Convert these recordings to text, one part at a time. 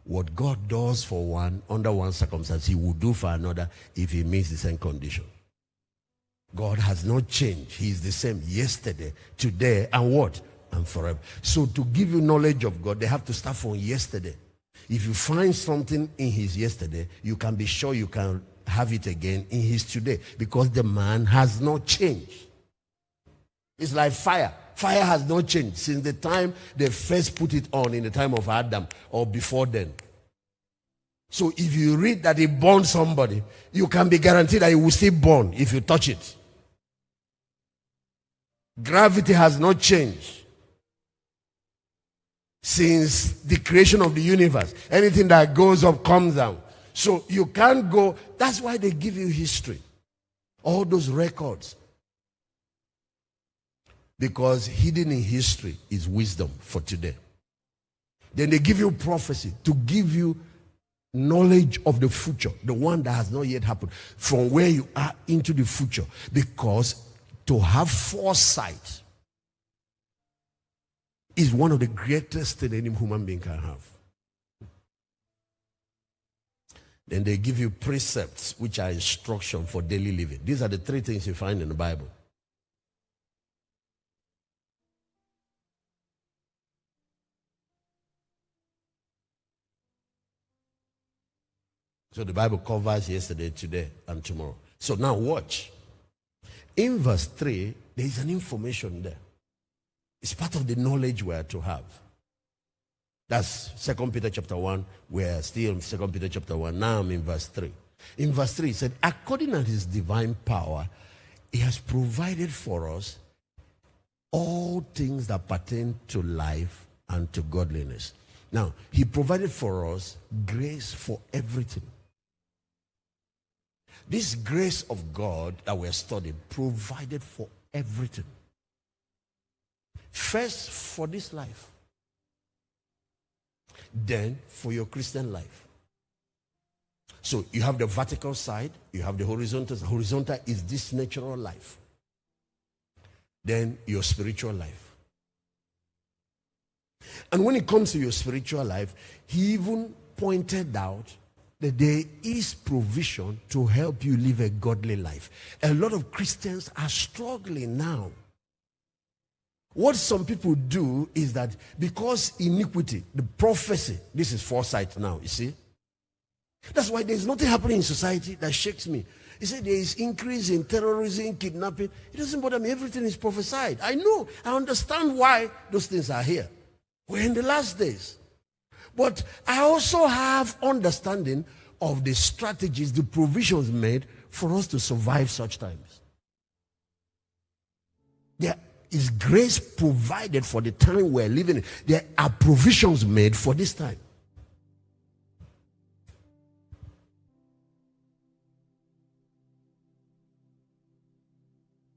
What God does for one under one circumstance, he will do for another if he meets the same condition. God has not changed. He is the same yesterday, today, and what? And forever. So to give you knowledge of God, they have to start from yesterday. If you find something in his yesterday, you can be sure you can have it again in his today, because the man has not changed. It's like fire. Fire has not changed since the time they first put it on in the time of Adam or before then. So if you read that he burned somebody, you can be guaranteed that he will still burn if you touch it. Gravity has not changed since the creation of the universe. Anything that goes up comes down. So you can't go. That's why they give you history. All those records. Because hidden in history is wisdom for today. Then they give you prophecy to give you knowledge of the future, the one that has not yet happened, from where you are into the future. Because to have foresight is one of the greatest things any human being can have. Then they give you precepts, which are instruction for daily living. These are the three things you find in the Bible. So the Bible covers yesterday, today, and tomorrow. So now watch. In verse 3, there is an information there. It's part of the knowledge we are to have. That's 2 Peter chapter 1. We're still in 2 Peter chapter 1. Now I'm in verse 3. In verse 3, it said, according to his divine power, he has provided for us all things that pertain to life and to godliness. Now, he provided for us grace for everything. This grace of God that we're studying provided for everything. First, for this life. Then, for your Christian life. So, you have the vertical side, you have the horizontal. The horizontal is this natural life. Then, your spiritual life. And when it comes to your spiritual life, he even pointed out that there is provision to help you live a godly life. A lot of Christians are struggling now. What some people do is that because iniquity, the prophecy, this is foresight now, you see. That's why there's nothing happening in society that shakes me. He said there is increase in terrorism, kidnapping. It doesn't bother me. Everything is prophesied. I know. I understand why those things are here. We're in the last days. But I also have understanding of the strategies, the provisions made for us to survive such times. There is grace provided for the time we're living in. There are provisions made for this time.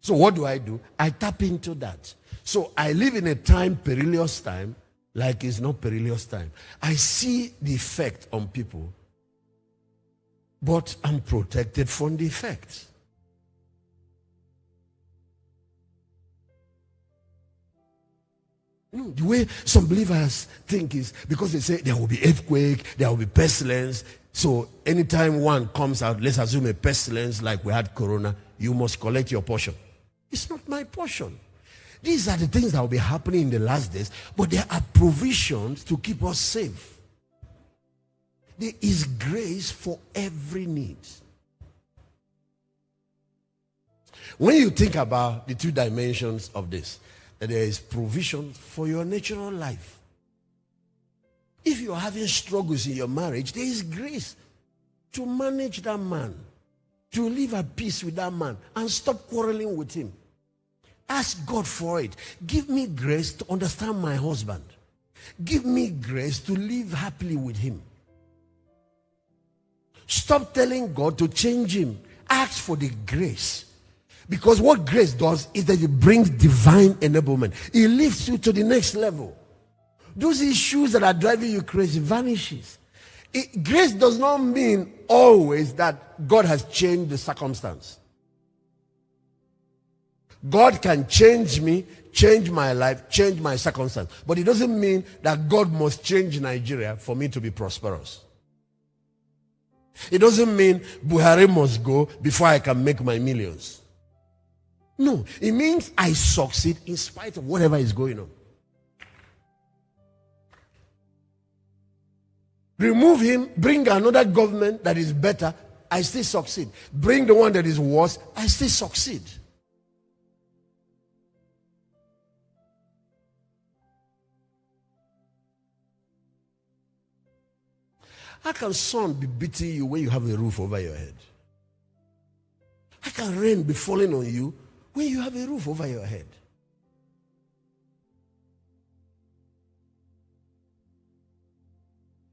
So what do? I tap into that. So I live in a time, perilous time, like it's not perilous time. I see the effect on people, but I'm protected from the effects. The way some believers think is because they say there will be earthquake, there will be pestilence. So anytime one comes out, let's assume a pestilence like we had corona, you must collect your portion. It's not my portion. These are the things that will be happening in the last days, but there are provisions to keep us safe. There is grace for every need. When you think about the two dimensions of this, that there is provision for your natural life. If you're having struggles in your marriage, there is grace to manage that man, to live at peace with that man, and stop quarreling with him. Ask God for it. Give me grace to understand my husband. Give me grace to live happily with him. Stop telling God to change him. Ask for the grace. Because what grace does is that it brings divine enablement. It lifts you to the next level. Those issues that are driving you crazy vanishes. Grace does not mean always that God has changed the circumstance. God can change me, change my life, change my circumstance. But it doesn't mean that God must change Nigeria for me to be prosperous. It doesn't mean Buhari must go before I can make my millions. No, it means I succeed in spite of whatever is going on. Remove him, bring another government that is better, I still succeed. Bring the one that is worse, I still succeed. How can sun be beating you when you have a roof over your head? How can rain be falling on you when you have a roof over your head?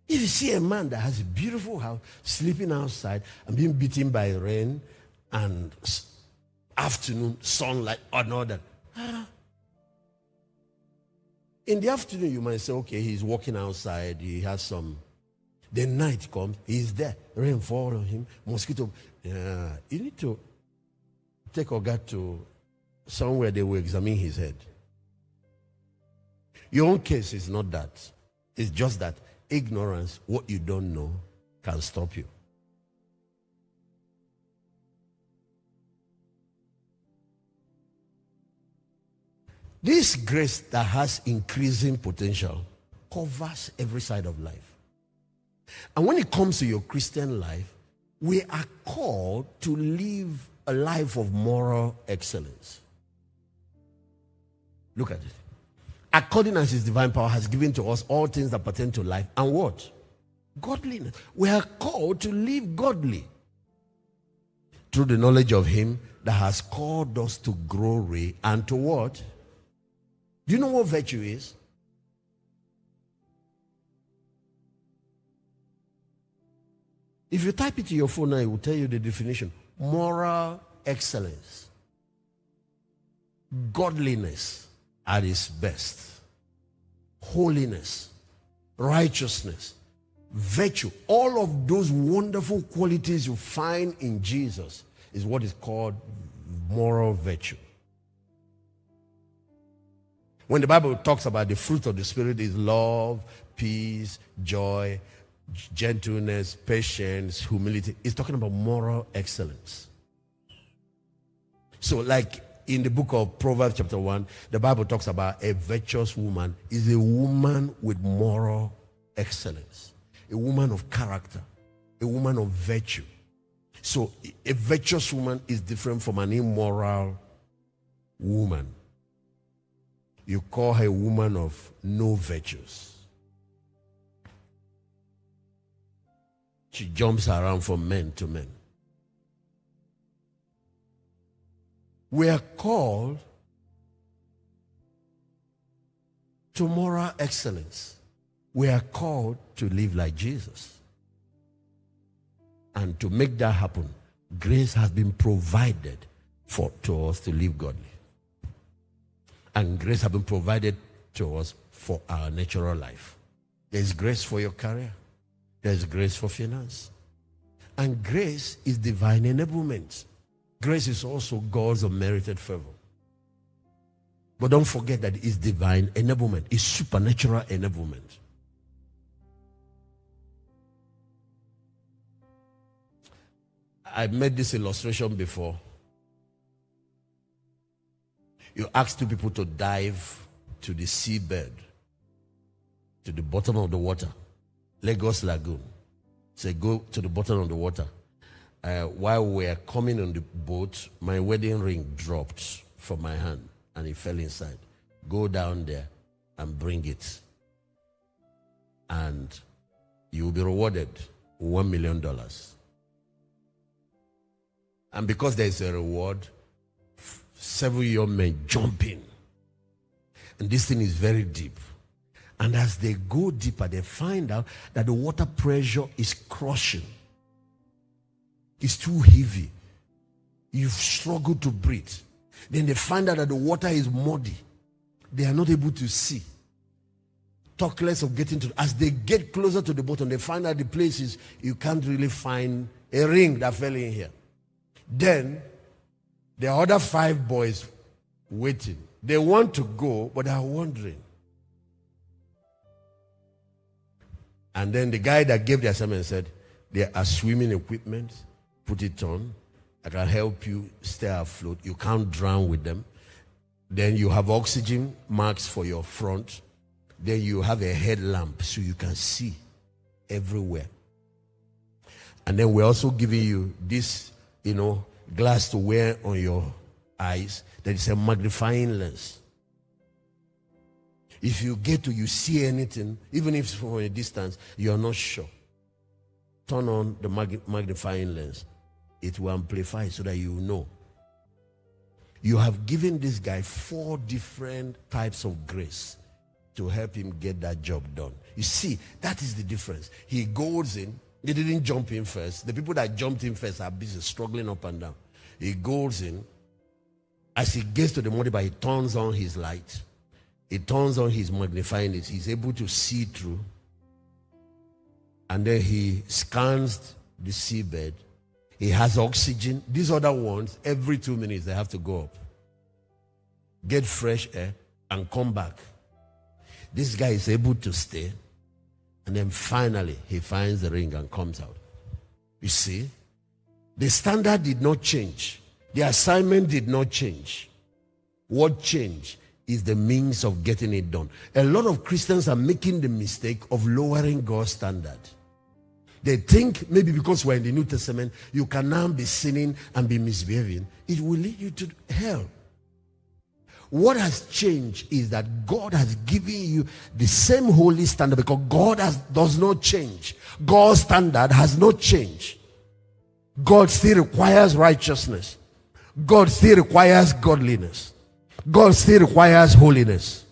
If you see a man that has a beautiful house, sleeping outside and being beaten by rain and afternoon sunlight and all that, in the afternoon you might say, okay, he's walking outside, he has some. The night comes, he's there, rain fall on him, mosquito. You need to take Oga to somewhere they will examine his head. Your own case is not that. It's just that ignorance, what you don't know, can stop you. This grace that has increasing potential covers every side of life. And when it comes to your Christian life, we are called to live a life of moral excellence. Look at it. According as his divine power has given to us all things that pertain to life and what? Godliness. We are called to live godly through the knowledge of him that has called us to glory and to what? Do you know what virtue is? If you type it to your phone now, it will tell you the definition. Moral excellence. Godliness at its best. Holiness. Righteousness. Virtue. All of those wonderful qualities you find in Jesus is what is called moral virtue. When the Bible talks about the fruit of the Spirit is love, peace, joy, gentleness, patience, humility. It's talking about moral excellence. So like in the book of Proverbs chapter 1, the Bible talks about a virtuous woman is a woman with moral excellence. A woman of character. A woman of virtue. So a virtuous woman is different from an immoral woman. You call her a woman of no virtues. She jumps around from men to men. We are called to moral excellence. We are called to live like Jesus. And to make that happen, grace has been provided to us to live godly. And grace has been provided to us for our natural life. There is grace for your career. There is grace for finance. And grace is divine enablement. Grace is also God's unmerited favor. But don't forget that it's divine enablement. It's supernatural enablement. I made this illustration before. You ask two people to dive to the seabed, to the bottom of the water. Lagos Lagoon. Say, go to the bottom of the water. While we were coming on the boat, my wedding ring dropped from my hand and it fell inside. Go down there and bring it. And you will be rewarded $1 million. And because there is a reward, 7 young men jump in. And this thing is very deep. And as they go deeper, they find out that the water pressure is crushing. It's too heavy. You've struggled to breathe. Then they find out that the water is muddy. They are not able to see. Talk less of getting to. As they get closer to the bottom, they find out the places you can't really find a ring that fell in here. Then the other 5 boys waiting. They want to go, but they are wondering. And then the guy that gave the assignment said, there are swimming equipment, put it on. I can help you stay afloat. You can't drown with them. Then you have oxygen marks for your front. Then you have a headlamp so you can see everywhere. And then we're also giving you this, glass to wear on your eyes. That is a magnifying lens. If you see anything, even if it's from a distance, you're not sure. Turn on the magnifying lens. It will amplify so that you know. You have given this guy 4 different types of grace to help him get that job done. You see, that is the difference. He goes in. They didn't jump in first. The people that jumped in first are busy struggling up and down. He goes in. As he gets to the motorbike, he turns on his light. He turns on his magnifying lens. He's able to see through. And then he scans the seabed. He has oxygen. These other ones, every 2 minutes, they have to go up, get fresh air, and come back. This guy is able to stay. And then finally, he finds the ring and comes out. You see, the standard did not change. The assignment did not change. What changed is the means of getting it done. A lot of Christians are making the mistake of lowering God's standard. They think maybe because we're in the New Testament, you can now be sinning and be misbehaving. It will lead you to hell. What has changed is that God has given you the same holy standard because God does not change. God's standard has not changed. God still requires righteousness. God still requires godliness. God still requires holiness.